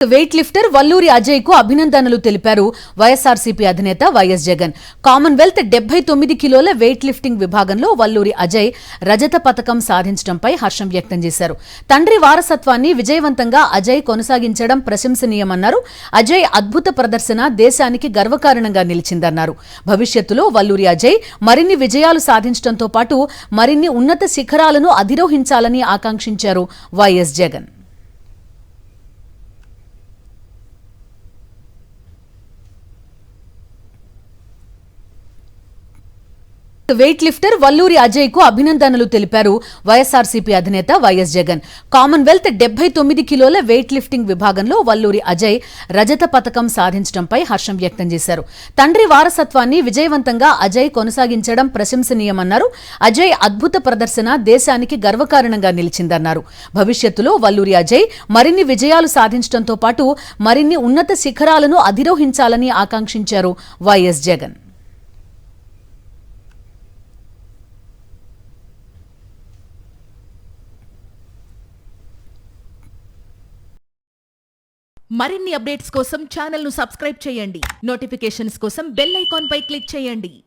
Weight lifter Valluri Ajay కు అభినందనలు తెలిపారు వైఎస్ఆర్సీపీ అధినేత వైఎస్ జగన్. కామన్వెల్త్ 79 కిలోల వెయిట్ లిఫ్టింగ్ విభాగంలో వల్లూరి అజయ్ రజత పతకం సాధించడంపై హర్షం వ్యక్తం చేశారు. తండ్రి వారసత్వాన్ని విజయవంతంగా అజయ్ కొనసాగించడం ప్రశంసనీయమన్నారు. అజయ్ అద్భుత ప్రదర్శన దేశానికి గర్వకారణంగా నిలిచిందన్నారు. భవిష్యత్తులో వల్లూరి అజయ్ మరిన్ని విజయాలు సాధించడంతో పాటు మరిన్ని ఉన్నత శిఖరాలను అధిరోహించాలని ఆకాంక్షించారు YS Jagan. Weight lifter Valluri Ajay కు అభినందనలు తెలిపారు వైఎస్ఆర్సీపీ అధినేత వైఎస్ జగన్. కామన్వెల్త్ 79 కిలోల వెయిట్ లిఫ్టింగ్ విభాగంలో వల్లూరి అజయ్ రజత పతకం సాధించడంపై హర్షం వ్యక్తం చేశారు. తండ్రి వారసత్వాన్ని విజయవంతంగా అజయ్ కొనసాగించడం ప్రశంసనీయమన్నారు. అజయ్ అద్భుత ప్రదర్శన దేశానికి గర్వకారణంగా నిలిచిందన్నారు. భవిష్యత్తులో వల్లూరి అజయ్ మరిన్ని విజయాలు సాధించడంతో పాటు మరిన్ని ఉన్నత శిఖరాలను అధిరోహించాలని ఆకాంక్షించారు వైఎస్ జగన్. మరిన్ని అప్డేట్స్ కోసం ఛానల్ ను సబ్స్క్రైబ్ చేయండి. నోటిఫికేషన్స్ కోసం బెల్ ఐకాన్ పై క్లిక్ చేయండి.